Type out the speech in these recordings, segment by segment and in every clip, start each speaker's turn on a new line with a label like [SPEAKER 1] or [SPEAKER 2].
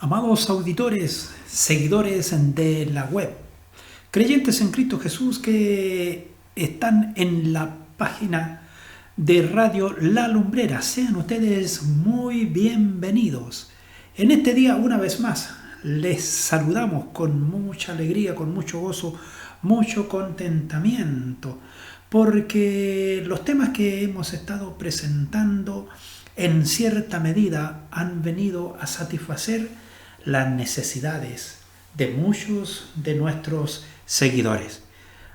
[SPEAKER 1] Amados auditores, seguidores de la web, creyentes en Cristo Jesús que están en la página de Radio La Lumbrera, sean ustedes muy bienvenidos. En este día, una vez más, les saludamos con mucha alegría, con mucho gozo, mucho contentamiento, porque los temas que hemos estado presentando en cierta medida han venido a satisfacer las necesidades de muchos de nuestros seguidores.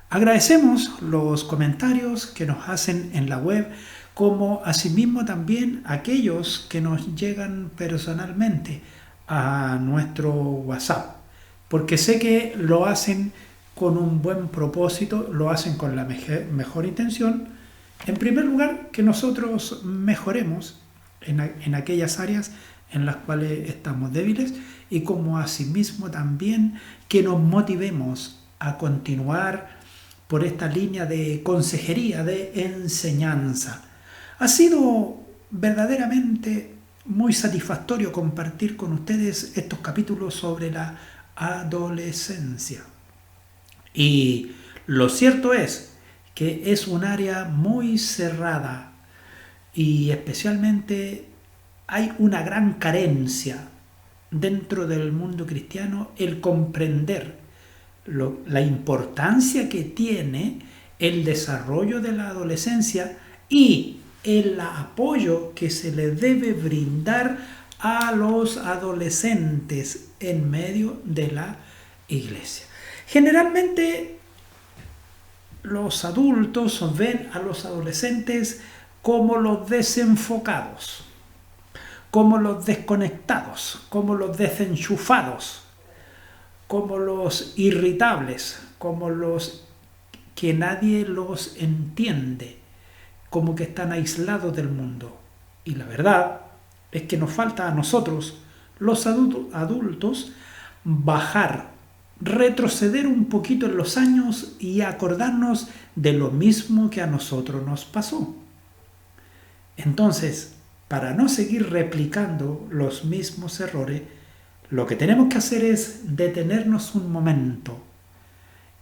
[SPEAKER 1] Agradecemos los comentarios que nos hacen en la web, como asimismo también aquellos que nos llegan personalmente a nuestro WhatsApp, porque sé que lo hacen con un buen propósito, lo hacen con la mejor intención. En primer lugar, que nosotros mejoremos en aquellas áreas en las cuales estamos débiles, y como asimismo también que nos motivemos a continuar por esta línea de consejería, de enseñanza. Ha sido verdaderamente muy satisfactorio compartir con ustedes estos capítulos sobre la adolescencia. Y lo cierto es que es un área muy cerrada y especialmente hay una gran carencia dentro del mundo cristiano el comprender la importancia que tiene el desarrollo de la adolescencia y el apoyo que se le debe brindar a los adolescentes en medio de la iglesia. Generalmente los adultos ven a los adolescentes como los desenfocados, como los desconectados, como los desenchufados, como los irritables, como los que nadie los entiende, como que están aislados del mundo. Y la verdad es que nos falta a nosotros, los adultos, bajar, retroceder un poquito en los años y acordarnos de lo mismo que a nosotros nos pasó. Entonces, para no seguir replicando los mismos errores, lo que tenemos que hacer es detenernos un momento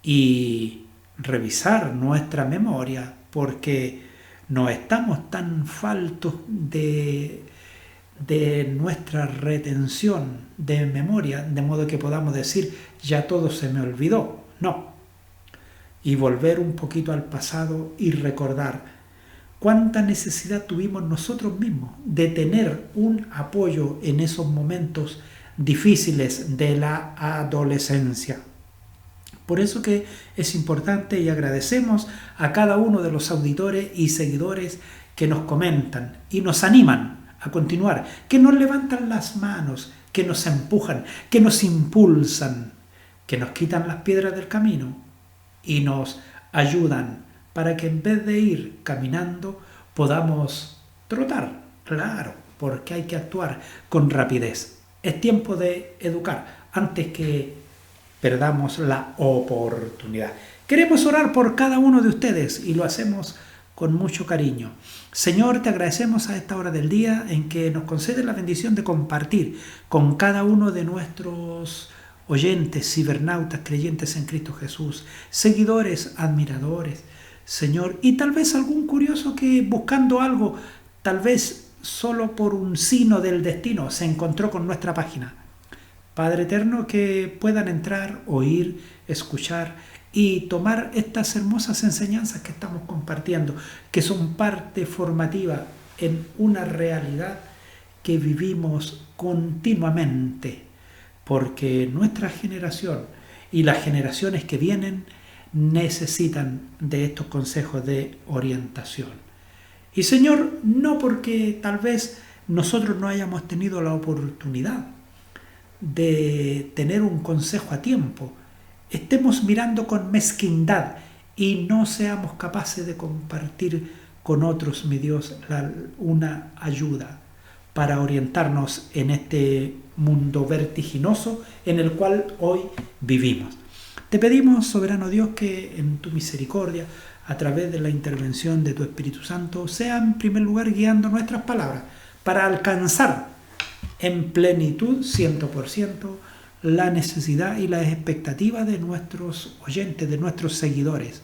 [SPEAKER 1] y revisar nuestra memoria, porque no estamos tan faltos de nuestra retención de memoria, de modo que podamos decir, ya todo se me olvidó. No. Y volver un poquito al pasado y recordar cuánta necesidad tuvimos nosotros mismos de tener un apoyo en esos momentos difíciles de la adolescencia. Por eso que es importante, y agradecemos a cada uno de los auditores y seguidores que nos comentan y nos animan a continuar, que nos levantan las manos, que nos empujan, que nos impulsan, que nos quitan las piedras del camino y nos ayudan para que en vez de ir caminando podamos trotar. Claro, porque hay que actuar con rapidez. Es tiempo de educar antes que perdamos la oportunidad. Queremos orar por cada uno de ustedes y lo hacemos con mucho cariño. Señor, te agradecemos a esta hora del día en que nos concedes la bendición de compartir con cada uno de nuestros oyentes, cibernautas, creyentes en Cristo Jesús, seguidores, admiradores, Señor, y tal vez algún curioso que buscando algo, tal vez solo por un signo del destino, se encontró con nuestra página. Padre eterno, que puedan entrar, oír, escuchar y tomar estas hermosas enseñanzas que estamos compartiendo, que son parte formativa en una realidad que vivimos continuamente, porque nuestra generación y las generaciones que vienen necesitan de estos consejos de orientación. Y Señor, no porque tal vez nosotros no hayamos tenido la oportunidad de tener un consejo a tiempo, estemos mirando con mezquindad y no seamos capaces de compartir con otros, mi Dios, una ayuda para orientarnos en este mundo vertiginoso en el cual hoy vivimos. Te pedimos, soberano Dios, que en tu misericordia, a través de la intervención de tu Espíritu Santo, sea en primer lugar guiando nuestras palabras para alcanzar en plenitud, 100%, la necesidad y las expectativas de nuestros oyentes, de nuestros seguidores.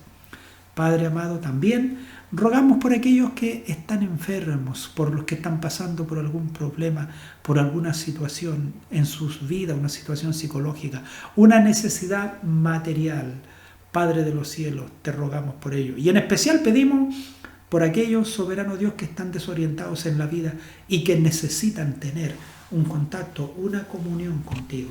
[SPEAKER 1] Padre amado, también rogamos por aquellos que están enfermos, por los que están pasando por algún problema, por alguna situación en sus vidas, una situación psicológica, una necesidad material. Padre de los cielos, te rogamos por ello. Y en especial pedimos por aquellos, soberano Dios, que están desorientados en la vida y que necesitan tener un contacto, una comunión contigo.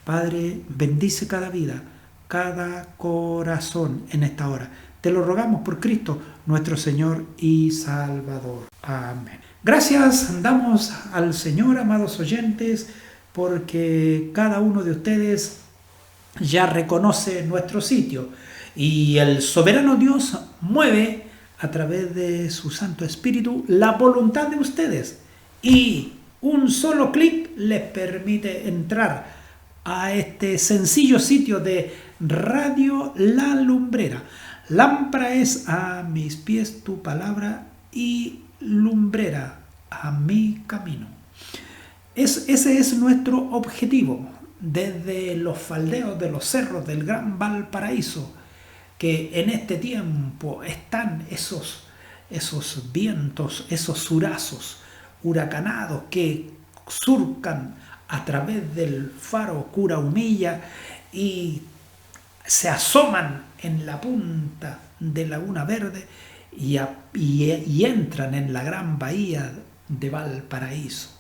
[SPEAKER 1] Padre, bendice cada vida, cada corazón en esta hora. Te lo rogamos por Cristo, nuestro Señor y Salvador. Amén. Gracias damos al Señor, amados oyentes, porque cada uno de ustedes ya reconoce nuestro sitio y el soberano Dios mueve a través de su Santo Espíritu la voluntad de ustedes y un solo clic les permite entrar a este sencillo sitio de Radio La Lumbrera. Lámpara es a mis pies tu palabra y lumbrera a mi camino. Ese es nuestro objetivo desde los faldeos de los cerros del Gran Valparaíso, que en este tiempo están esos vientos, esos surazos huracanados que surcan a través del faro Cura Humilla y se asoman en la punta de Laguna Verde y entran en la gran bahía de Valparaíso,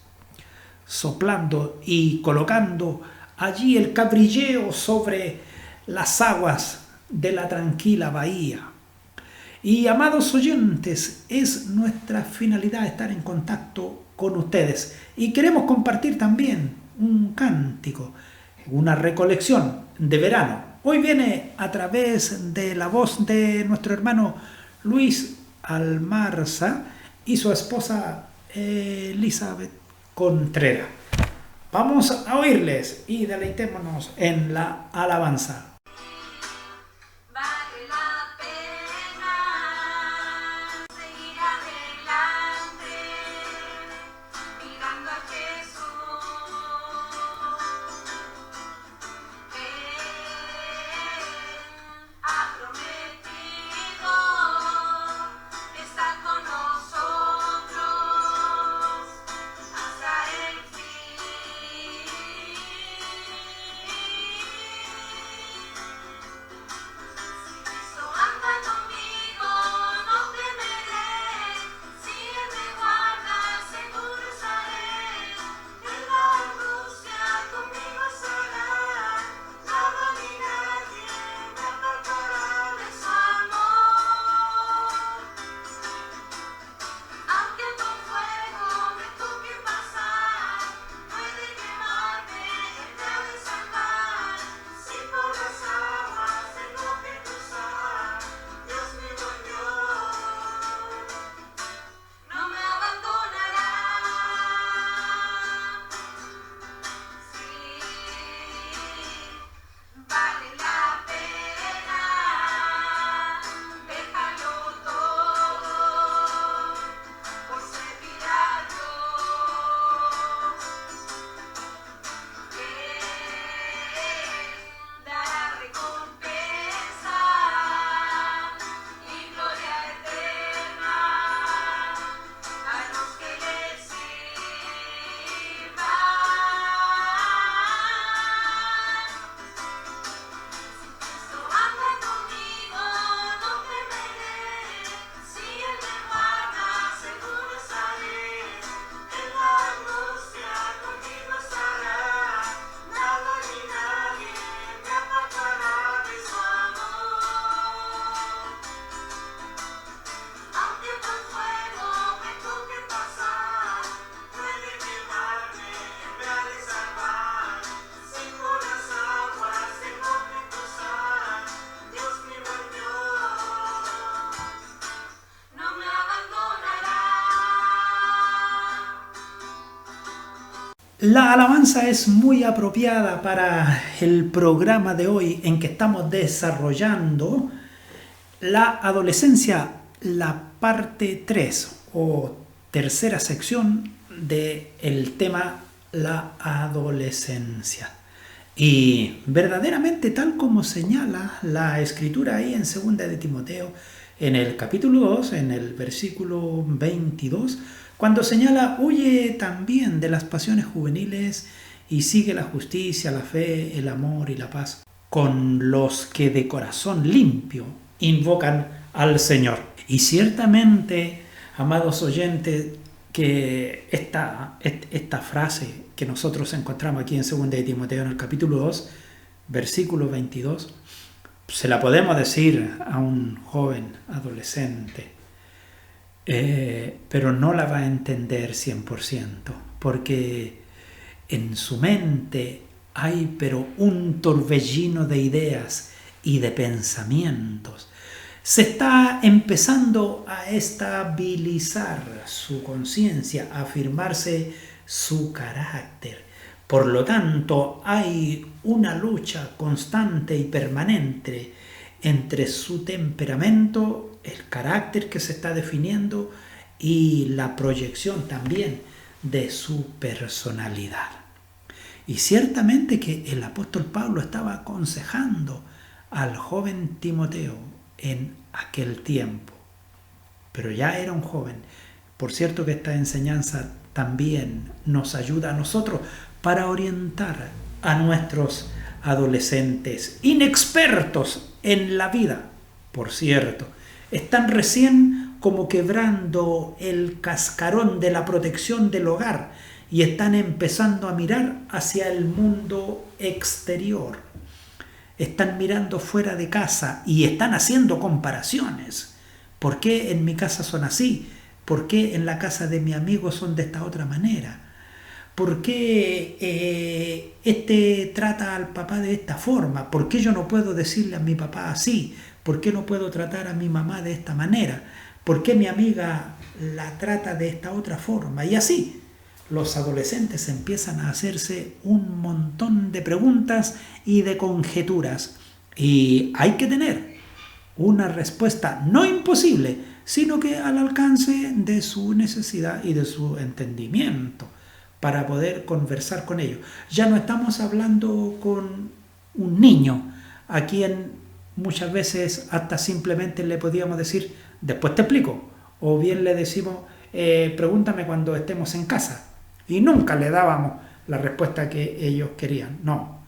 [SPEAKER 1] soplando y colocando allí el cabrilleo sobre las aguas de la tranquila bahía. Y amados oyentes, es nuestra finalidad estar en contacto con ustedes y queremos compartir también un cántico, una recolección de verano. Hoy viene a través de la voz de nuestro hermano Luis Almarza y su esposa Elizabeth Contreras. Vamos a oírles y deleitémonos en la alabanza. La alabanza es muy apropiada para el programa de hoy en que estamos desarrollando la adolescencia, la parte 3 o tercera sección del tema la adolescencia. Y verdaderamente, tal como señala la escritura ahí en 2 de Timoteo, en el capítulo 2, en el versículo 22, cuando señala: huye también de las pasiones juveniles y sigue la justicia, la fe, el amor y la paz, con los que de corazón limpio invocan al Señor. Y ciertamente, amados oyentes, que esta frase que nosotros encontramos aquí en 2 de Timoteo, en el capítulo 2, versículo 22, se la podemos decir a un joven adolescente, pero no la va a entender 100%, porque en su mente hay pero un torbellino de ideas y de pensamientos. Se está empezando a estabilizar su conciencia, a afirmarse su carácter. Por lo tanto, hay una lucha constante y permanente entre su temperamento, el carácter que se está definiendo, y la proyección también de su personalidad. Y ciertamente que el apóstol Pablo estaba aconsejando al joven Timoteo en aquel tiempo, pero ya era un joven. Por cierto que esta enseñanza también nos ayuda a nosotros para orientar a nuestros adolescentes inexpertos en la vida. Por cierto, están recién como quebrando el cascarón de la protección del hogar y están empezando a mirar hacia el mundo exterior. Están mirando fuera de casa y están haciendo comparaciones. ¿Por qué en mi casa son así? ¿Por qué en la casa de mi amigo son de esta otra manera? ¿Por qué este trata al papá de esta forma? ¿Por qué yo no puedo decirle a mi papá así? ¿Por qué no puedo tratar a mi mamá de esta manera? ¿Por qué mi amiga la trata de esta otra forma? Y así los adolescentes empiezan a hacerse un montón de preguntas y de conjeturas. Y hay que tener una respuesta no imposible, sino que al alcance de su necesidad y de su entendimiento para poder conversar con ellos. Ya no estamos hablando con un niño a quien muchas veces hasta simplemente le podíamos decir: después te explico, o bien le decimos: pregúntame cuando estemos en casa. Y nunca le dábamos la respuesta que ellos querían. No.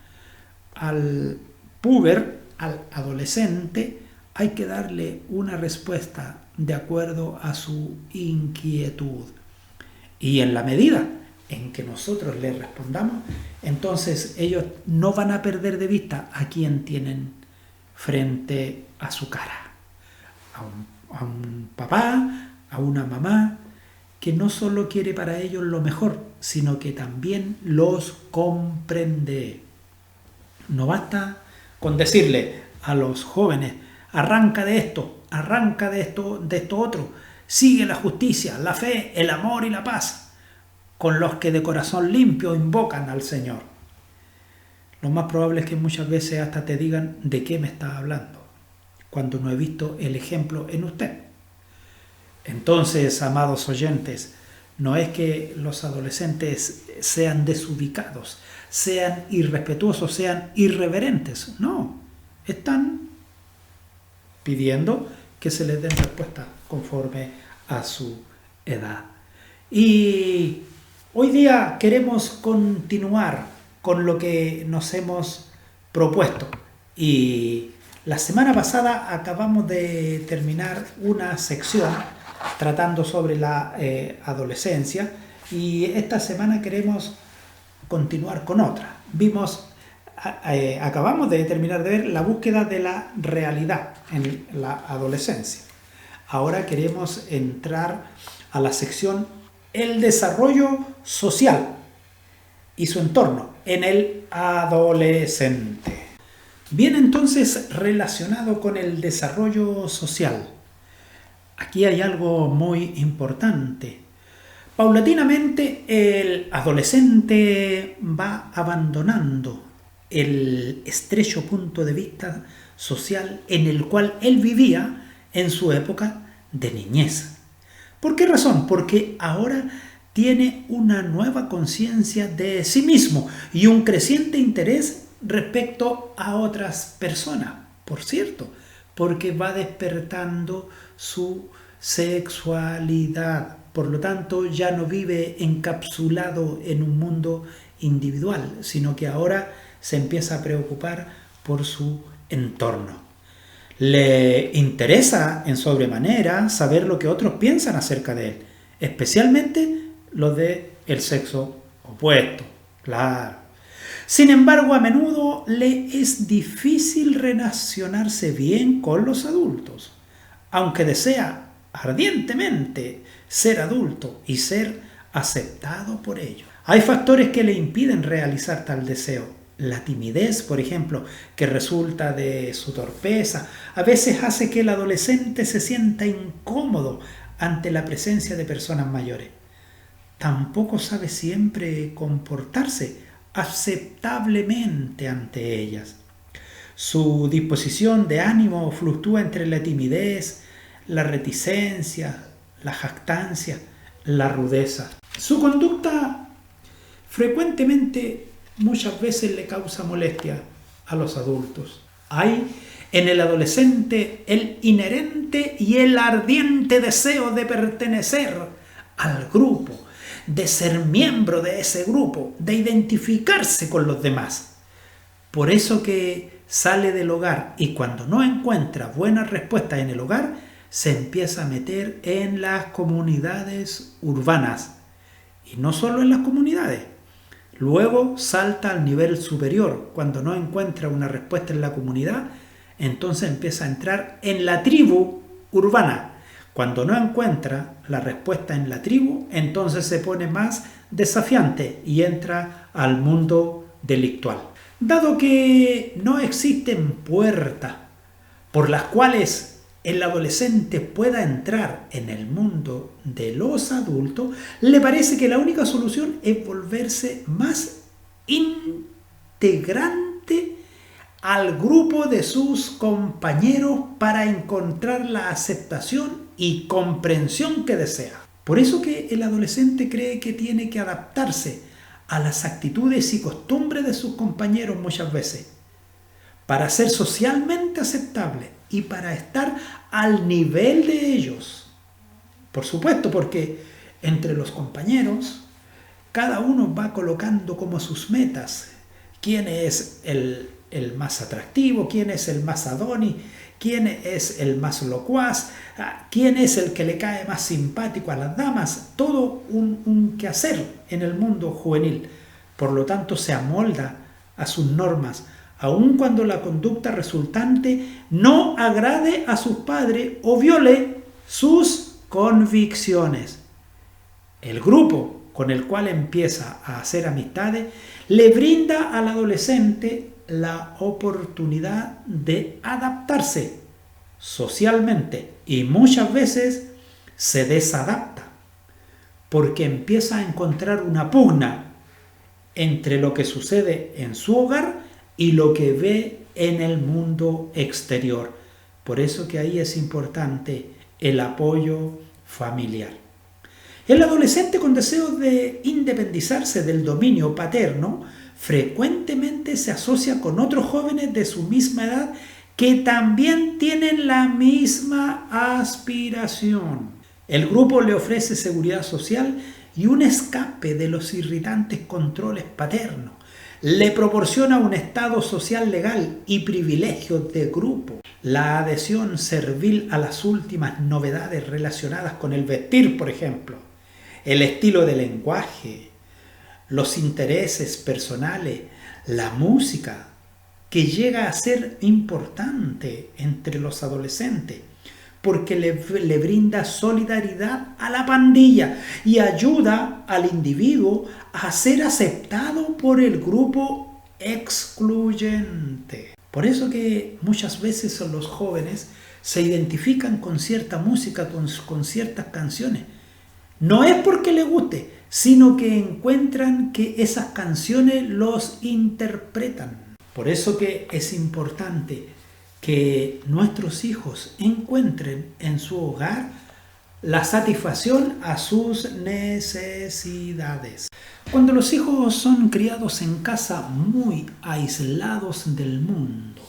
[SPEAKER 1] Al puber, al adolescente, hay que darle una respuesta de acuerdo a su inquietud. Y en la medida en que nosotros les respondamos, entonces ellos no van a perder de vista a quien tienen frente a su cara. A un papá, a una mamá, que no solo quiere para ellos lo mejor, sino que también los comprende. No basta con decirle a los jóvenes: arranca de esto otro, sigue la justicia, la fe, el amor y la paz, con los que de corazón limpio invocan al Señor. Lo más probable es que muchas veces hasta te digan: ¿de qué me estás hablando?, cuando no he visto el ejemplo en usted. Entonces, amados oyentes, no es que los adolescentes sean desubicados, sean irrespetuosos, sean irreverentes. No, están pidiendo que se les den respuesta conforme a su edad. Y hoy día queremos continuar con lo que nos hemos propuesto. Y la semana pasada acabamos de terminar una sección tratando sobre la adolescencia, y esta semana queremos continuar con otra. Acabamos de terminar de ver la búsqueda de la realidad en la adolescencia. Ahora queremos entrar a la sección el desarrollo social y su entorno en el adolescente. Bien, entonces, relacionado con el desarrollo social, aquí hay algo muy importante. Paulatinamente el adolescente va abandonando el estrecho punto de vista social en el cual él vivía en su época de niñez. ¿Por qué razón? Porque ahora tiene una nueva conciencia de sí mismo y un creciente interés respecto a otras personas, por cierto, porque va despertando su sexualidad. Por lo tanto, ya no vive encapsulado en un mundo individual, sino que ahora se empieza a preocupar por su entorno. Le interesa en sobremanera saber lo que otros piensan acerca de él, especialmente los del sexo opuesto, claro. Sin embargo, a menudo le es difícil relacionarse bien con los adultos, aunque desea ardientemente ser adulto y ser aceptado por ellos. Hay factores que le impiden realizar tal deseo. La timidez, por ejemplo, que resulta de su torpeza, a veces hace que el adolescente se sienta incómodo ante la presencia de personas mayores. Tampoco sabe siempre comportarse aceptablemente ante ellas. Su disposición de ánimo fluctúa entre la timidez, la reticencia, la jactancia, la rudeza. Su conducta frecuentemente, muchas veces le causa molestia a los adultos. Hay en el adolescente el inherente y el ardiente deseo de pertenecer al grupo, de ser miembro de ese grupo, de identificarse con los demás. Por eso que sale del hogar y cuando no encuentra buenas respuestas en el hogar, se empieza a meter en las comunidades urbanas. Y no solo en las comunidades. Luego salta al nivel superior. Cuando no encuentra una respuesta en la comunidad, entonces empieza a entrar en la tribu urbana. Cuando no encuentra la respuesta en la tribu, entonces se pone más desafiante y entra al mundo delictual. Dado que no existen puertas por las cuales el adolescente pueda entrar en el mundo de los adultos, le parece que la única solución es volverse más integrante al grupo de sus compañeros para encontrar la aceptación y comprensión que desea. Por eso que el adolescente cree que tiene que adaptarse a las actitudes y costumbres de sus compañeros muchas veces, para ser socialmente aceptable y para estar al nivel de ellos. Por supuesto, porque entre los compañeros, cada uno va colocando como sus metas. ¿Quién es el más atractivo? ¿Quién es el más adoni? ¿Quién es el más locuaz? ¿Quién es el que le cae más simpático a las damas? Todo un quehacer en el mundo juvenil. Por lo tanto, se amolda a sus normas, aun cuando la conducta resultante no agrade a sus padres o viole sus convicciones. El grupo con el cual empieza a hacer amistades le brinda al adolescente la oportunidad de adaptarse socialmente y muchas veces se desadapta porque empieza a encontrar una pugna entre lo que sucede en su hogar y lo que ve en el mundo exterior. Por eso que ahí es importante el apoyo familiar. El adolescente con deseo de independizarse del dominio paterno frecuentemente se asocia con otros jóvenes de su misma edad que también tienen la misma aspiración. El grupo le ofrece seguridad social y un escape de los irritantes controles paternos. Le proporciona un estado social legal y privilegios de grupo. La adhesión servil a las últimas novedades relacionadas con el vestir, por ejemplo, el estilo de lenguaje, los intereses personales, la música, que llega a ser importante entre los adolescentes, porque le brinda solidaridad a la pandilla y ayuda al individuo a ser aceptado por el grupo excluyente. Por eso que muchas veces los jóvenes se identifican con cierta música, con ciertas canciones. No es porque les guste, sino que encuentran que esas canciones los interpretan. Por eso que es importante que nuestros hijos encuentren en su hogar la satisfacción a sus necesidades. Cuando los hijos son criados en casa muy aislados del mundo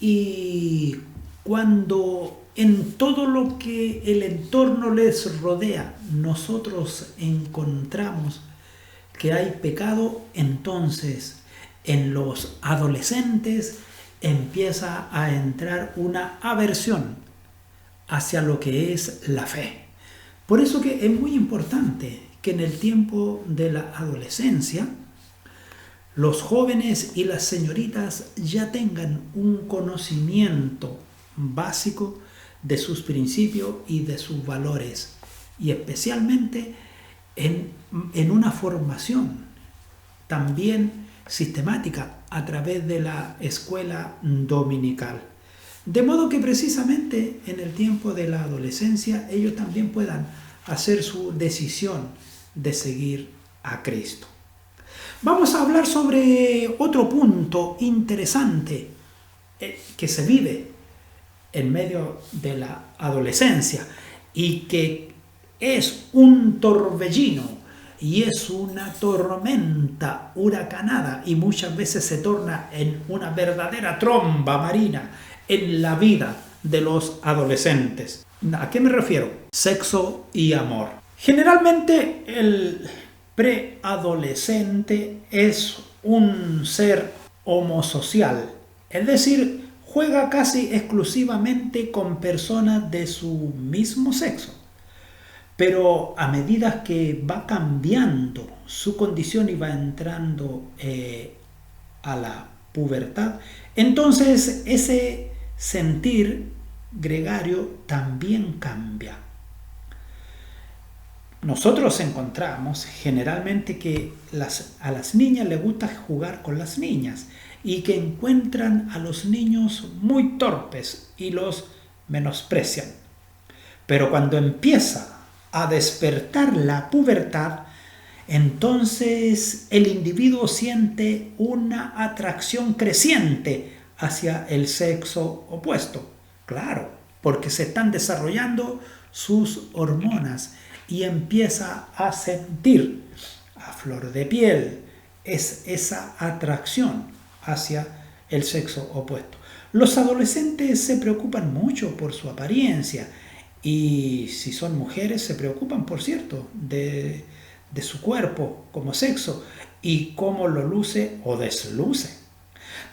[SPEAKER 1] y cuando en todo lo que el entorno les rodea nosotros encontramos que hay pecado, entonces en los adolescentes empieza a entrar una aversión hacia lo que es la fe. Por eso que es muy importante que en el tiempo de la adolescencia los jóvenes y las señoritas ya tengan un conocimiento básico de sus principios y de sus valores, y especialmente en una formación también sistemática a través de la escuela dominical. De modo que precisamente en el tiempo de la adolescencia ellos también puedan hacer su decisión de seguir a Cristo. Vamos a hablar sobre otro punto interesante que se vive en medio de la adolescencia y que es un torbellino y es una tormenta huracanada y muchas veces se torna en una verdadera tromba marina en la vida de los adolescentes. ¿A qué me refiero? Sexo y amor. Generalmente el preadolescente es un ser homosocial, es decir, juega casi exclusivamente con personas de su mismo sexo. Pero a medida que va cambiando su condición y va entrando a la pubertad, entonces ese sentir gregario también cambia. Nosotros encontramos generalmente que a las niñas les gusta jugar con las niñas y que encuentran a los niños muy torpes y los menosprecian. Pero cuando empieza a despertar la pubertad, entonces el individuo siente una atracción creciente hacia el sexo opuesto. Claro, porque se están desarrollando sus hormonas y empieza a sentir a flor de piel esa atracción hacia el sexo opuesto. Los adolescentes se preocupan mucho por su apariencia y si son mujeres se preocupan, por cierto, de su cuerpo como sexo y cómo lo luce o desluce.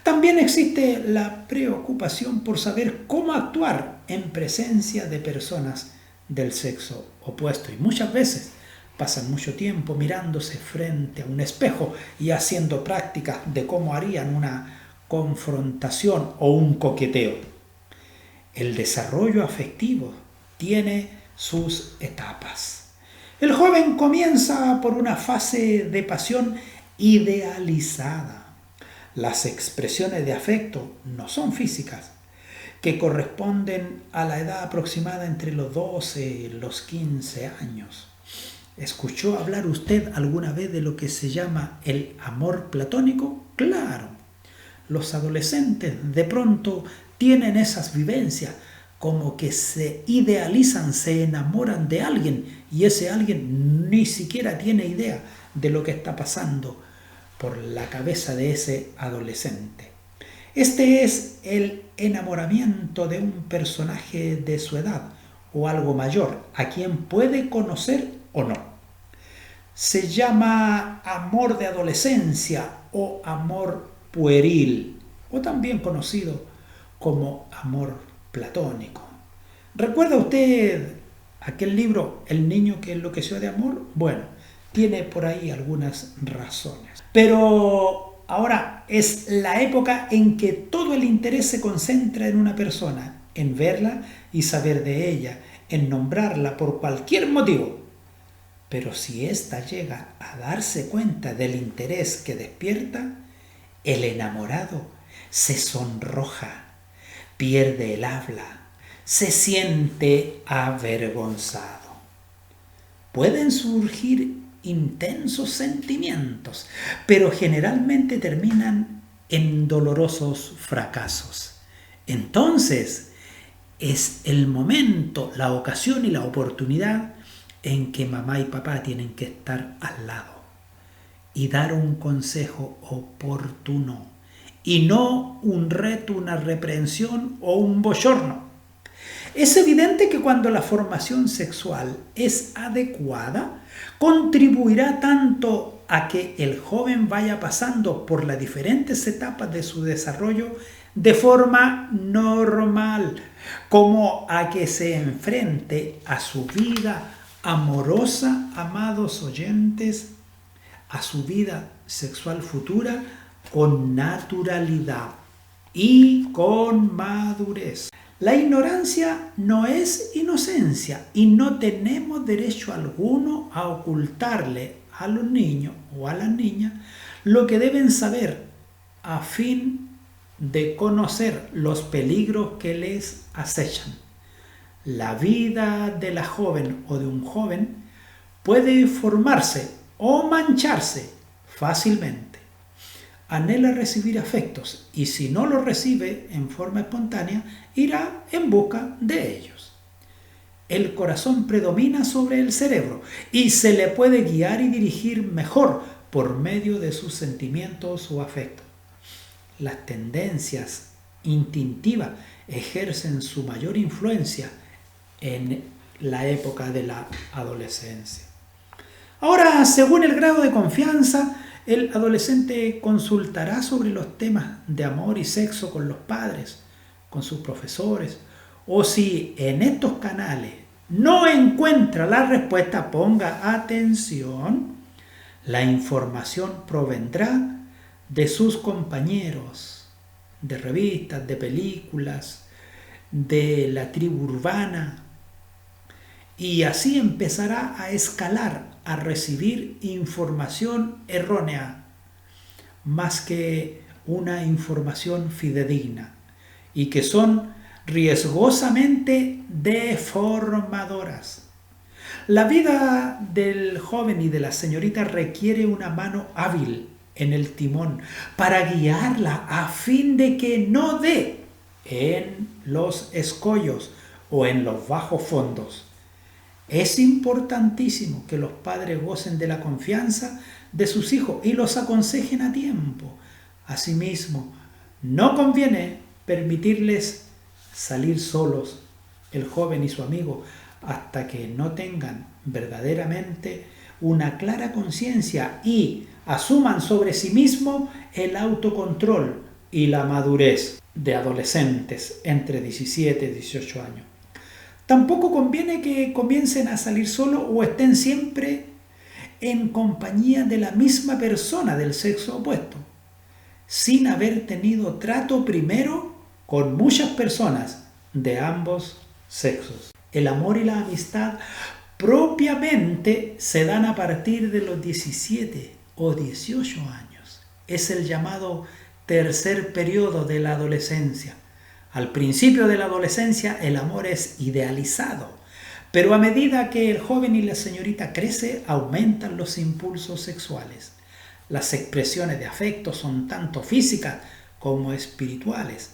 [SPEAKER 1] También existe la preocupación por saber cómo actuar en presencia de personas del sexo opuesto y muchas veces pasan mucho tiempo mirándose frente a un espejo y haciendo prácticas de cómo harían una confrontación o un coqueteo. El desarrollo afectivo tiene sus etapas. El joven comienza por una fase de pasión idealizada. Las expresiones de afecto no son físicas, que corresponden a la edad aproximada entre los 12 y los 15 años. ¿Escuchó hablar usted alguna vez de lo que se llama el amor platónico? Claro, los adolescentes de pronto tienen esas vivencias, como que se idealizan, se enamoran de alguien y ese alguien ni siquiera tiene idea de lo que está pasando por la cabeza de ese adolescente. Este es el enamoramiento de un personaje de su edad o algo mayor, a quien puede conocer o no. Se llama amor de adolescencia o amor pueril, o también conocido como amor platónico. ¿Recuerda usted aquel libro, El niño que enloqueció de amor? Bueno, tiene por ahí algunas razones. Pero ahora es la época en que todo el interés se concentra en una persona, en verla y saber de ella, en nombrarla por cualquier motivo. Pero si ésta llega a darse cuenta del interés que despierta, el enamorado se sonroja, pierde el habla, se siente avergonzado. Pueden surgir intensos sentimientos, pero generalmente terminan en dolorosos fracasos. Entonces, es el momento, la ocasión y la oportunidad en que mamá y papá tienen que estar al lado y dar un consejo oportuno y no un reto, una reprensión o un bochorno. Es evidente que cuando la formación sexual es adecuada, contribuirá tanto a que el joven vaya pasando por las diferentes etapas de su desarrollo de forma normal, como a que se enfrente a su vida amorosa, amados oyentes, a su vida sexual futura con naturalidad y con madurez. La ignorancia no es inocencia y no tenemos derecho alguno a ocultarle a los niños o a las niñas lo que deben saber a fin de conocer los peligros que les acechan. La vida de la joven o de un joven puede formarse o mancharse fácilmente. Anhela recibir afectos y si no los recibe en forma espontánea, irá en busca de ellos. El corazón predomina sobre el cerebro y se le puede guiar y dirigir mejor por medio de sus sentimientos o afectos. Las tendencias instintivas ejercen su mayor influencia en la época de la adolescencia. Ahora, según el grado de confianza, el adolescente consultará sobre los temas de amor y sexo con los padres, con sus profesores, o si en estos canales no encuentra la respuesta, ponga atención, la información provendrá de sus compañeros, de revistas, de películas, de la tribu urbana, y así empezará a escalar, a recibir información errónea, más que una información fidedigna, y que son riesgosamente deformadoras. La vida del joven y de la señorita requiere una mano hábil en el timón para guiarla a fin de que no dé en los escollos o en los bajos fondos. Es importantísimo que los padres gocen de la confianza de sus hijos y los aconsejen a tiempo. Asimismo, no conviene permitirles salir solos, el joven y su amigo, hasta que no tengan verdaderamente una clara conciencia y asuman sobre sí mismos el autocontrol y la madurez de adolescentes entre 17 y 18 años. Tampoco conviene que comiencen a salir solos o estén siempre en compañía de la misma persona del sexo opuesto, sin haber tenido trato primero con muchas personas de ambos sexos. El amor y la amistad propiamente se dan a partir de los 17 o 18 años. Es el llamado tercer periodo de la adolescencia. Al principio de la adolescencia el amor es idealizado, pero a medida que el joven y la señorita crece, aumentan los impulsos sexuales. Las expresiones de afecto son tanto físicas como espirituales.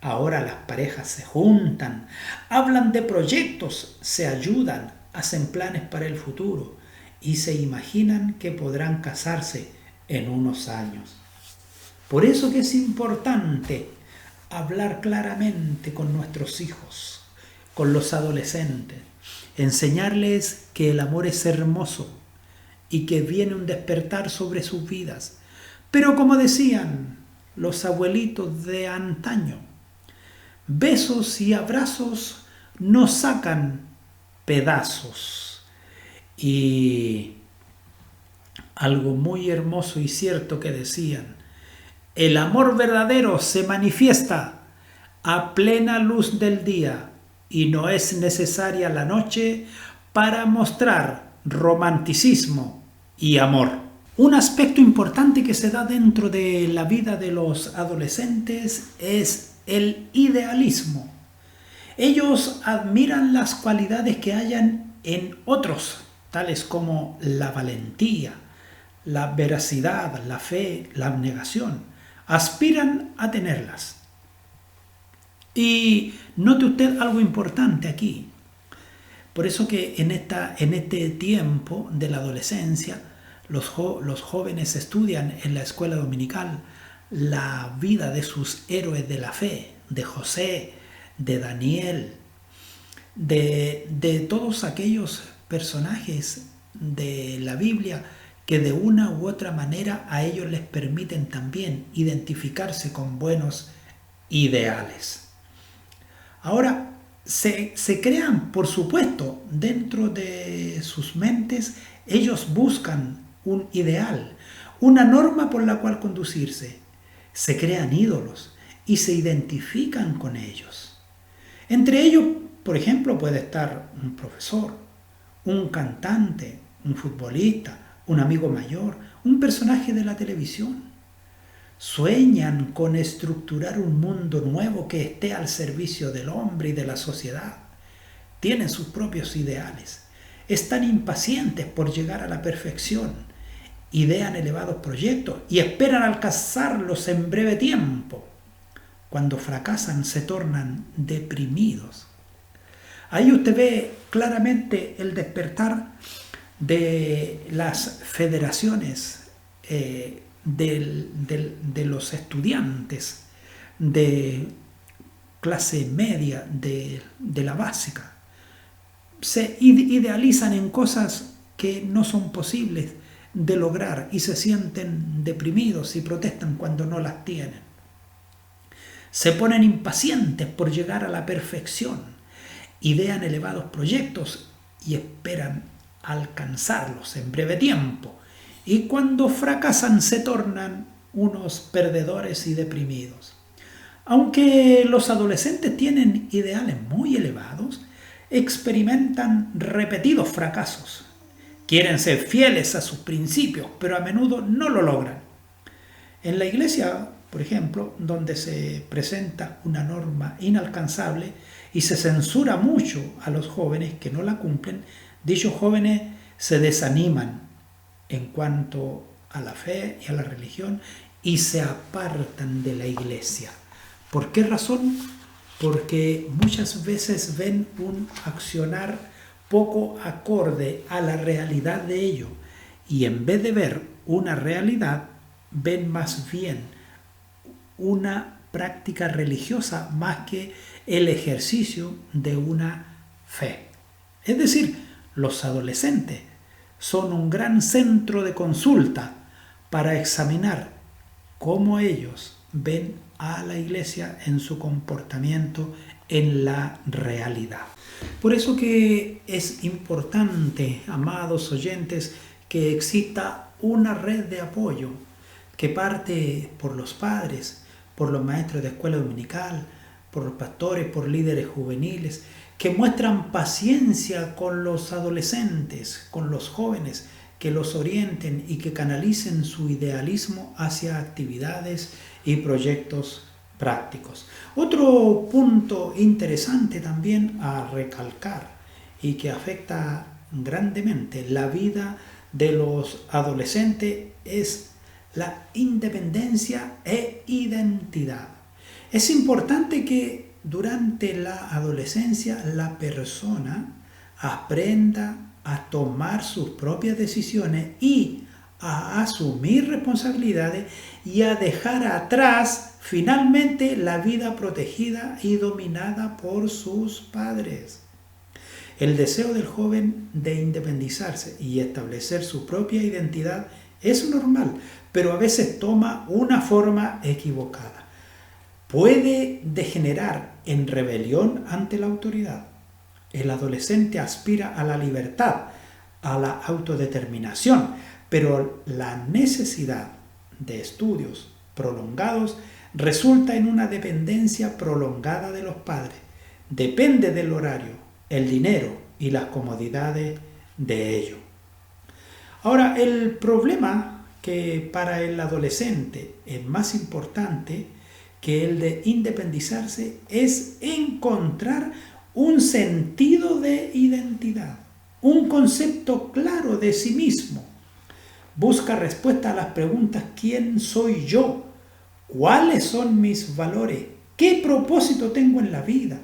[SPEAKER 1] Ahora las parejas se juntan, hablan de proyectos, se ayudan, hacen planes para el futuro y se imaginan que podrán casarse en unos años. Por eso que es importante hablar claramente con nuestros hijos, con los adolescentes, enseñarles que el amor es hermoso y que viene un despertar sobre sus vidas. Pero como decían los abuelitos de antaño, besos y abrazos no sacan pedazos. Y algo muy hermoso y cierto que decían: el amor verdadero se manifiesta a plena luz del día y no es necesaria la noche para mostrar romanticismo y amor. Un aspecto importante que se da dentro de la vida de los adolescentes es el idealismo. Ellos admiran las cualidades que hayan en otros, tales como la valentía, la veracidad, la fe, la abnegación. Aspiran a tenerlas. Y note usted algo importante aquí. Por eso que en este tiempo de la adolescencia, los jóvenes estudian en la escuela dominical la vida de sus héroes de la fe, de José, de Daniel, de todos aquellos personajes de la Biblia que de una u otra manera a ellos les permiten también identificarse con buenos ideales. Ahora, se crean, por supuesto, dentro de sus mentes, ellos buscan un ideal, una norma por la cual conducirse. Se crean ídolos y se identifican con ellos. Entre ellos, por ejemplo, puede estar un profesor, un cantante, un futbolista, un amigo mayor, un personaje de la televisión. Sueñan con estructurar un mundo nuevo que esté al servicio del hombre y de la sociedad. Tienen sus propios ideales. Están impacientes por llegar a la perfección. Idean elevados proyectos y esperan alcanzarlos en breve tiempo. Cuando fracasan se tornan deprimidos. Ahí usted ve claramente el despertar de las federaciones de los estudiantes de clase media, de la básica. Se idealizan en cosas que no son posibles de lograr y se sienten deprimidos y protestan cuando no las tienen. Se ponen impacientes por llegar a la perfección, idean elevados proyectos y esperan alcanzarlos en breve tiempo. Y cuando fracasan se tornan unos perdedores y deprimidos. Aunque los adolescentes tienen ideales muy elevados, experimentan repetidos fracasos. Quieren ser fieles a sus principios, pero a menudo no lo logran. En la iglesia, por ejemplo, donde se presenta una norma inalcanzable y se censura mucho a los jóvenes que no la cumplen, dichos jóvenes se desaniman en cuanto a la fe y a la religión y se apartan de la iglesia. ¿Por qué razón? Porque muchas veces ven un accionar poco acorde a la realidad de ello y en vez de ver una realidad, ven más bien una práctica religiosa más que el ejercicio de una fe. Es decir, los adolescentes son un gran centro de consulta para examinar cómo ellos ven a la iglesia en su comportamiento en la realidad. Por eso que es importante, amados oyentes, que exista una red de apoyo que parte por los padres, por los maestros de escuela dominical, por los pastores, por líderes juveniles, que muestran paciencia con los adolescentes, con los jóvenes, que los orienten y que canalicen su idealismo hacia actividades y proyectos prácticos. Otro punto interesante también a recalcar y que afecta grandemente la vida de los adolescentes es la independencia e identidad. Es importante que durante la adolescencia la persona aprenda a tomar sus propias decisiones y a asumir responsabilidades y a dejar atrás finalmente la vida protegida y dominada por sus padres. El deseo del joven de independizarse y establecer su propia identidad es normal, pero a veces toma una forma equivocada. Puede degenerar en rebelión ante la autoridad. El adolescente aspira a la libertad, a la autodeterminación, pero la necesidad de estudios prolongados resulta en una dependencia prolongada de los padres. Depende del horario, el dinero y las comodidades de ello. Ahora, el problema que para el adolescente es más importante que el de independizarse es encontrar un sentido de identidad, un concepto claro de sí mismo. Busca respuesta a las preguntas: ¿quién soy yo? ¿Cuáles son mis valores? ¿Qué propósito tengo en la vida?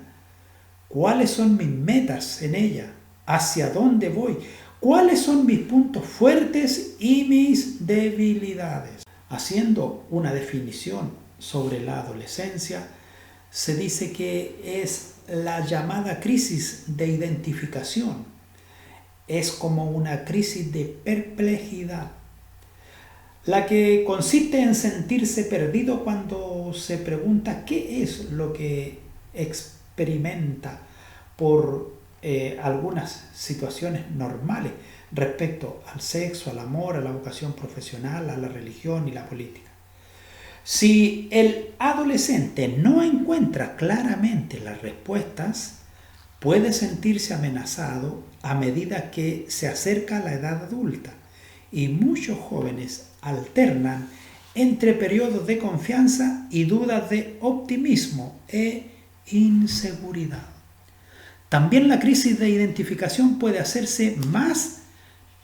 [SPEAKER 1] ¿Cuáles son mis metas en ella? ¿Hacia dónde voy? ¿Cuáles son mis puntos fuertes y mis debilidades? Haciendo una definición sobre la adolescencia, se dice que es la llamada crisis de identificación. Es como una crisis de perplejidad, la que consiste en sentirse perdido cuando se pregunta qué es lo que experimenta por algunas situaciones normales respecto al sexo, al amor, a la vocación profesional, a la religión y la política. Si el adolescente no encuentra claramente las respuestas, puede sentirse amenazado a medida que se acerca a la edad adulta, y muchos jóvenes alternan entre periodos de confianza y dudas de optimismo e inseguridad. También la crisis de identificación puede hacerse más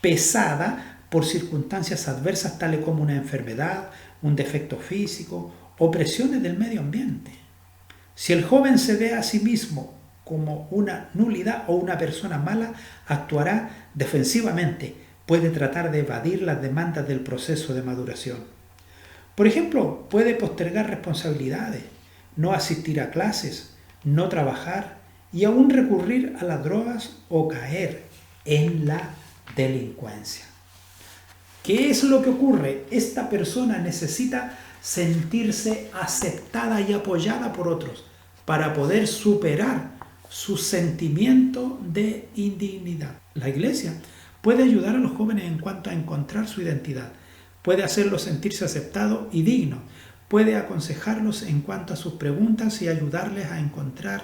[SPEAKER 1] pesada por circunstancias adversas tales como una enfermedad, un defecto físico o presiones del medio ambiente. Si el joven se ve a sí mismo como una nulidad o una persona mala, actuará defensivamente, puede tratar de evadir las demandas del proceso de maduración. Por ejemplo, puede postergar responsabilidades, no asistir a clases, no trabajar y aún recurrir a las drogas o caer en la delincuencia. ¿Qué es lo que ocurre? Esta persona necesita sentirse aceptada y apoyada por otros para poder superar su sentimiento de indignidad. La Iglesia puede ayudar a los jóvenes en cuanto a encontrar su identidad, puede hacerlos sentirse aceptados y dignos, puede aconsejarlos en cuanto a sus preguntas y ayudarles a encontrar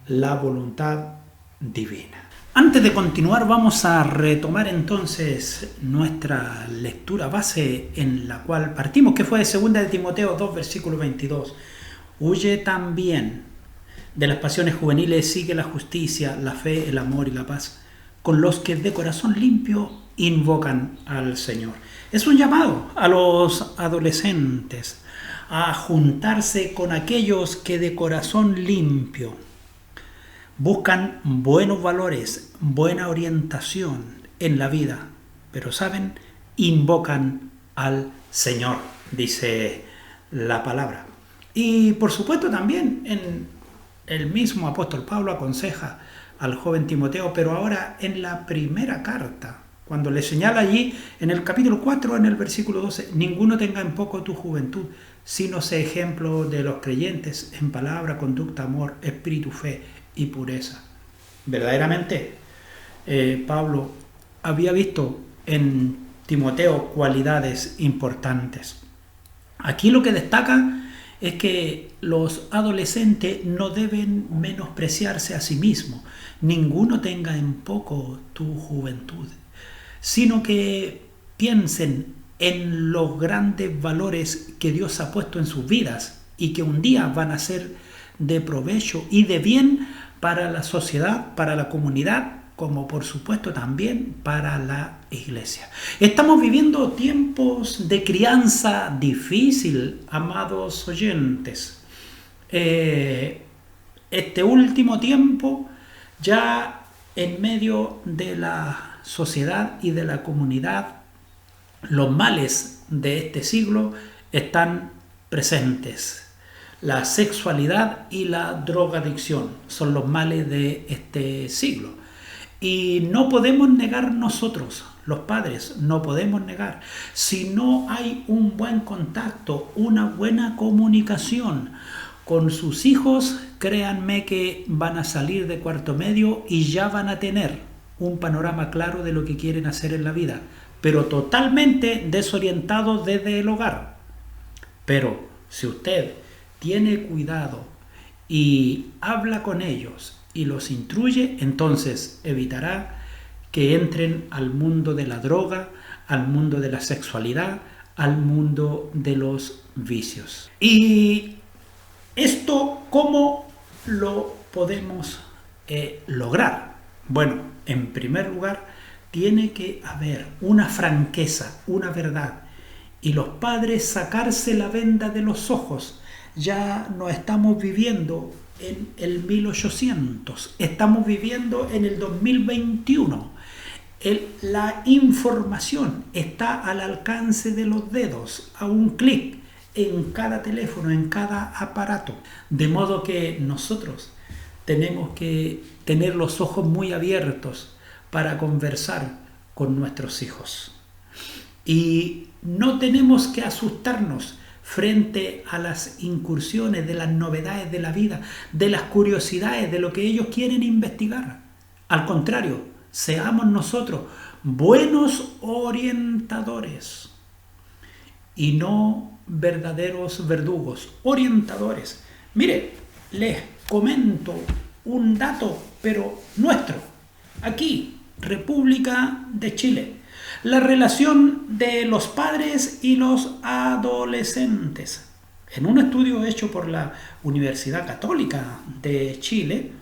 [SPEAKER 1] la voluntad divina. Antes de continuar, vamos a retomar entonces nuestra lectura base en la cual partimos, que fue de 2 de Timoteo 2, versículo 22. Huye también de las pasiones juveniles, sigue la justicia, la fe, el amor y la paz, con los que de corazón limpio invocan al Señor. Es un llamado a los adolescentes a juntarse con aquellos que de corazón limpio buscan buenos valores, buena orientación en la vida, pero ¿saben? Invocan al Señor, dice la palabra. Y por supuesto también el mismo apóstol Pablo aconseja al joven Timoteo, pero ahora en la primera carta, cuando le señala allí en el capítulo 4, en el versículo 12, ninguno tenga en poco tu juventud, sino sé ejemplo de los creyentes en palabra, conducta, amor, espíritu, fe y pureza. Verdaderamente, Pablo había visto en Timoteo cualidades importantes. Aquí lo que destaca es que los adolescentes no deben menospreciarse a sí mismos. Ninguno tenga en poco tu juventud, sino que piensen en los grandes valores que Dios ha puesto en sus vidas y que un día van a ser de provecho y de bien para la sociedad, para la comunidad, como por supuesto también para la iglesia. Estamos viviendo tiempos de crianza difícil, amados oyentes. Este último tiempo, ya en medio de la sociedad y de la comunidad, los males de este siglo están presentes. La sexualidad y la drogadicción son los males de este siglo. Y no podemos negar nosotros, los padres, no podemos negar. Si no hay un buen contacto, una buena comunicación con sus hijos, créanme que van a salir de cuarto medio y ya van a tener un panorama claro de lo que quieren hacer en la vida, pero totalmente desorientados desde el hogar. Pero si usted tiene cuidado y habla con ellos y los instruye, entonces evitará que entren al mundo de la droga, al mundo de la sexualidad, al mundo de los vicios. ¿Y esto cómo lo podemos lograr? Bueno, en primer lugar, tiene que haber una franqueza, una verdad, y los padres sacarse la venda de los ojos ya no estamos viviendo en el 1800, estamos viviendo en el 2021. La información está al alcance de los dedos, a un clic, en cada teléfono, en cada aparato. De modo que nosotros tenemos que tener los ojos muy abiertos para conversar con nuestros hijos. Y no tenemos que asustarnos frente a las incursiones de las novedades de la vida, de las curiosidades, de lo que ellos quieren investigar. Al contrario, seamos nosotros buenos orientadores y no verdaderos verdugos, orientadores. Mire, les comento un dato, pero nuestro, aquí, República de Chile. La relación de los padres y los adolescentes. En un estudio hecho por la Universidad Católica de Chile,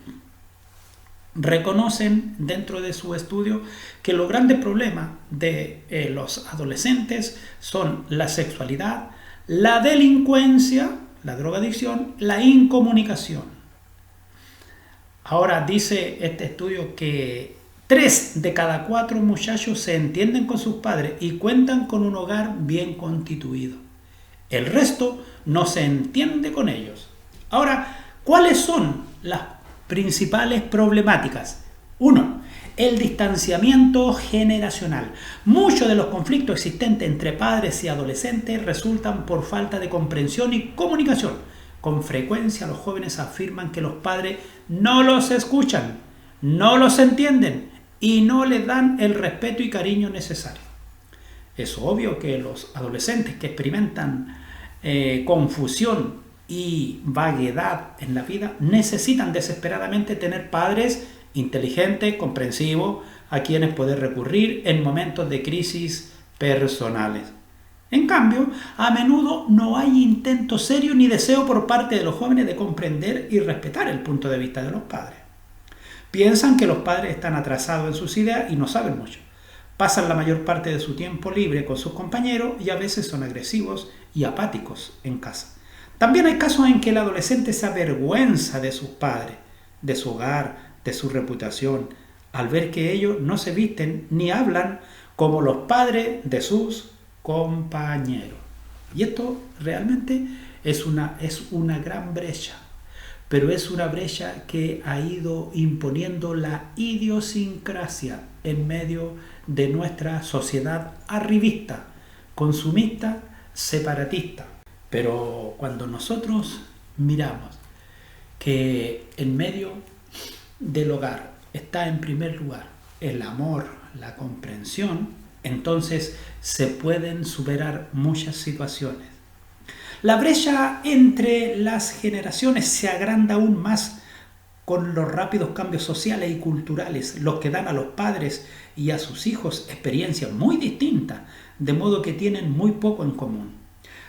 [SPEAKER 1] reconocen dentro de su estudio que los grandes problemas de los adolescentes son la sexualidad, la delincuencia, la drogadicción, la incomunicación. Ahora dice este estudio que 3 de cada 4 muchachos se entienden con sus padres y cuentan con un hogar bien constituido. El resto no se entiende con ellos. Ahora, ¿cuáles son las principales problemáticas? 1. El distanciamiento generacional. Muchos de los conflictos existentes entre padres y adolescentes resultan por falta de comprensión y comunicación. Con frecuencia los jóvenes afirman que los padres no los escuchan, no los entienden y no les dan el respeto y cariño necesario. Es obvio que los adolescentes que experimentan confusión y vaguedad en la vida necesitan desesperadamente tener padres inteligentes, comprensivos, a quienes poder recurrir en momentos de crisis personales. En cambio, a menudo no hay intento serio ni deseo por parte de los jóvenes de comprender y respetar el punto de vista de los padres. Piensan que los padres están atrasados en sus ideas y no saben mucho. Pasan la mayor parte de su tiempo libre con sus compañeros y a veces son agresivos y apáticos en casa. También hay casos en que el adolescente se avergüenza de sus padres, de su hogar, de su reputación, al ver que ellos no se visten ni hablan como los padres de sus compañeros. Y esto realmente es una gran brecha, pero es una brecha que ha ido imponiendo la idiosincrasia en medio de nuestra sociedad arribista, consumista, separatista. Pero cuando nosotros miramos que en medio del hogar está en primer lugar el amor, la comprensión, entonces se pueden superar muchas situaciones. La brecha entre las generaciones se agranda aún más con los rápidos cambios sociales y culturales, los que dan a los padres y a sus hijos experiencias muy distintas, de modo que tienen muy poco en común.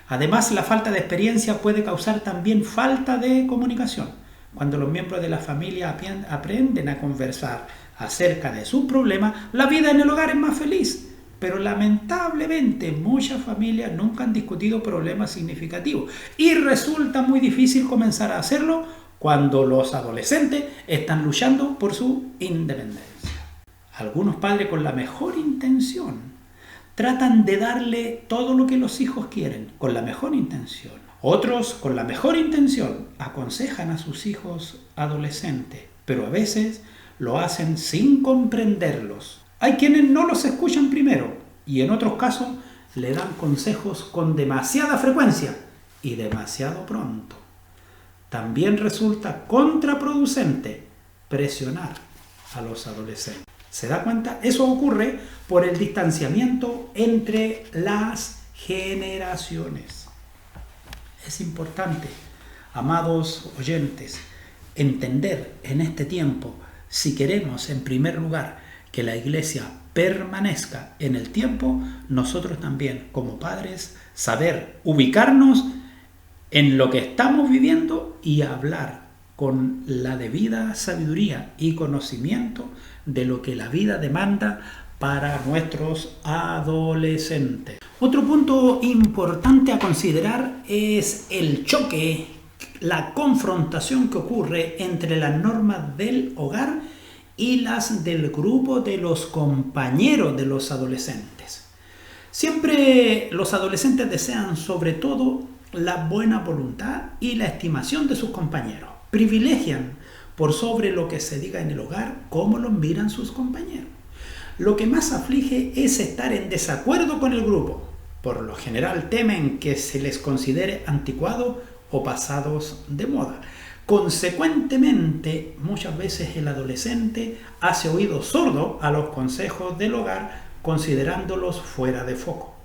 [SPEAKER 1] Además, la falta de experiencia puede causar también falta de comunicación. Cuando los miembros de la familia aprenden a conversar acerca de sus problemas, la vida en el hogar es más feliz. Pero lamentablemente muchas familias nunca han discutido problemas significativos y resulta muy difícil comenzar a hacerlo cuando los adolescentes están luchando por su independencia. Algunos padres con la mejor intención tratan de darle todo lo que los hijos quieren, con la mejor intención. Otros, con la mejor intención, aconsejan a sus hijos adolescentes, pero a veces lo hacen sin comprenderlos. Hay quienes no los escuchan primero y en otros casos le dan consejos con demasiada frecuencia y demasiado pronto. También resulta contraproducente presionar a los adolescentes. ¿Se da cuenta? Eso ocurre por el distanciamiento entre las generaciones. Es importante, amados oyentes, entender en este tiempo, si queremos en primer lugar que la Iglesia permanezca en el tiempo, nosotros también como padres saber ubicarnos en lo que estamos viviendo y hablar con la debida sabiduría y conocimiento de lo que la vida demanda para nuestros adolescentes. Otro punto importante a considerar es el choque, la confrontación que ocurre entre las normas del hogar y las del grupo de los compañeros de los adolescentes. Siempre los adolescentes desean sobre todo la buena voluntad y la estimación de sus compañeros. Privilegian por sobre lo que se diga en el hogar cómo los miran sus compañeros. Lo que más aflige es estar en desacuerdo con el grupo. Por lo general temen que se les considere anticuado o pasados de moda. Consecuentemente, muchas veces el adolescente hace oído sordo a los consejos del hogar, considerándolos fuera de foco.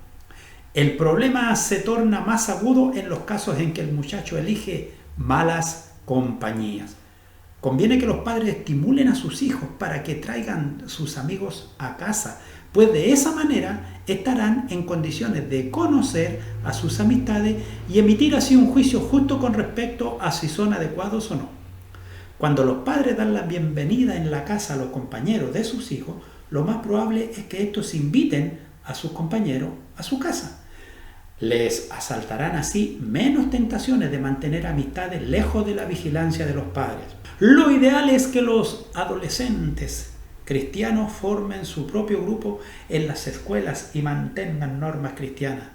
[SPEAKER 1] El problema se torna más agudo en los casos en que el muchacho elige malas compañías. Conviene que los padres estimulen a sus hijos para que traigan sus amigos a casa, pues de esa manera estarán en condiciones de conocer a sus amistades y emitir así un juicio justo con respecto a si son adecuados o no. Cuando los padres dan la bienvenida en la casa a los compañeros de sus hijos, lo más probable es que estos inviten a sus compañeros a su casa. Les asaltarán así menos tentaciones de mantener amistades lejos de la vigilancia de los padres. Lo ideal es que los adolescentes cristianos formen su propio grupo en las escuelas y mantengan normas cristianas.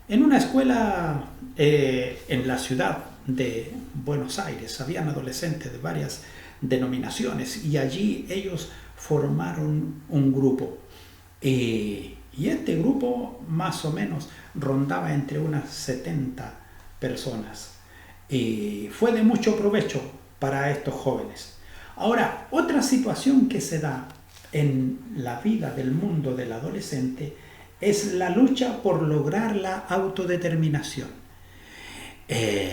[SPEAKER 1] En una escuela en la ciudad de Buenos Aires habían adolescentes de varias denominaciones y allí ellos formaron un grupo. Y este grupo más o menos rondaba entre unas 70 personas. Y fue de mucho provecho para estos jóvenes. Ahora, otra situación que se da en la vida del mundo del adolescente es la lucha por lograr la autodeterminación.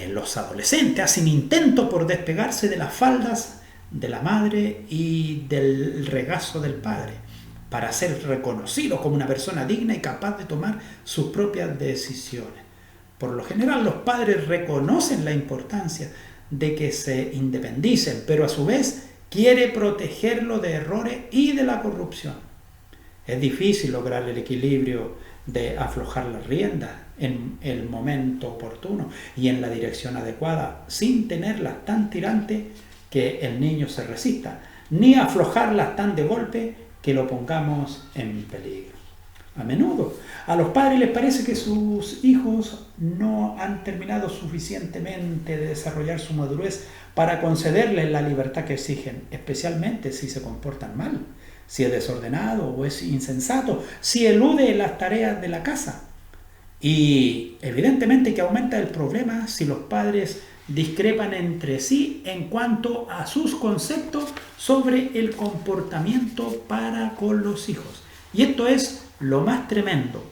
[SPEAKER 1] Los adolescentes hacen intento por despegarse de las faldas de la madre y del regazo del padre para ser reconocidos como una persona digna y capaz de tomar sus propias decisiones. Por lo general, los padres reconocen la importancia de que se independicen, pero a su vez quiere protegerlo de errores y de la corrupción. Es difícil lograr el equilibrio de aflojar las riendas en el momento oportuno y en la dirección adecuada, sin tenerlas tan tirantes que el niño se resista, ni aflojarlas tan de golpe que lo pongamos en peligro. A menudo a los padres les parece que sus hijos no han terminado suficientemente de desarrollar su madurez para concederles la libertad que exigen, especialmente si se comportan mal, si es desordenado o es insensato, si elude las tareas de la casa. Y evidentemente que aumenta el problema si los padres discrepan entre sí en cuanto a sus conceptos sobre el comportamiento para con los hijos. Y esto es lo más tremendo,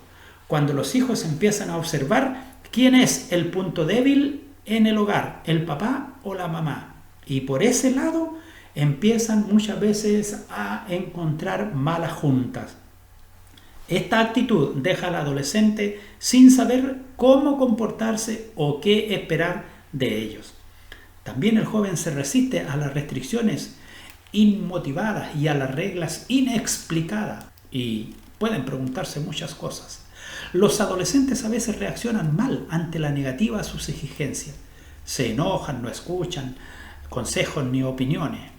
[SPEAKER 1] cuando los hijos empiezan a observar quién es el punto débil en el hogar, el papá o la mamá. Y por ese lado empiezan muchas veces a encontrar malas juntas. Esta actitud deja al adolescente sin saber cómo comportarse o qué esperar de ellos. También el joven se resiste a las restricciones inmotivadas y a las reglas inexplicadas y pueden preguntarse muchas cosas. Los adolescentes a veces reaccionan mal ante la negativa a sus exigencias. Se enojan, no escuchan consejos ni opiniones.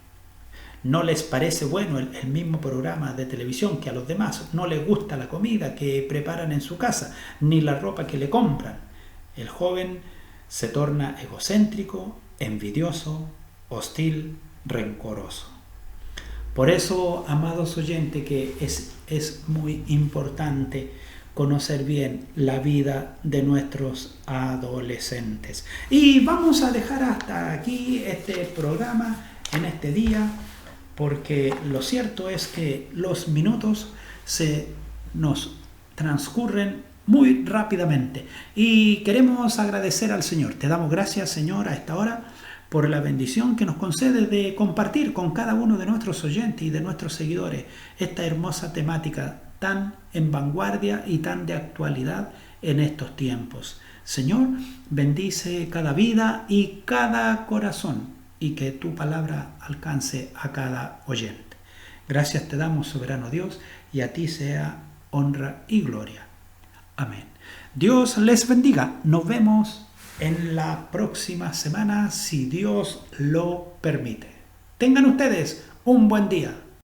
[SPEAKER 1] No les parece bueno el mismo programa de televisión que a los demás. No les gusta la comida que preparan en su casa, ni la ropa que le compran. El joven se torna egocéntrico, envidioso, hostil, rencoroso. Por eso, amados oyentes, que es muy importante conocer bien la vida de nuestros adolescentes. Y vamos a dejar hasta aquí este programa en este día, porque lo cierto es que los minutos se nos transcurren muy rápidamente. Y queremos agradecer al Señor. Te damos gracias, Señor, a esta hora, por la bendición que nos concede de compartir con cada uno de nuestros oyentes y de nuestros seguidores esta hermosa temática tan en vanguardia y tan de actualidad en estos tiempos. Señor, bendice cada vida y cada corazón y que tu palabra alcance a cada oyente. Gracias te damos, soberano Dios, y a ti sea honra y gloria. Amén. Dios les bendiga. Nos vemos en la próxima semana, si Dios lo permite. Tengan ustedes un buen día.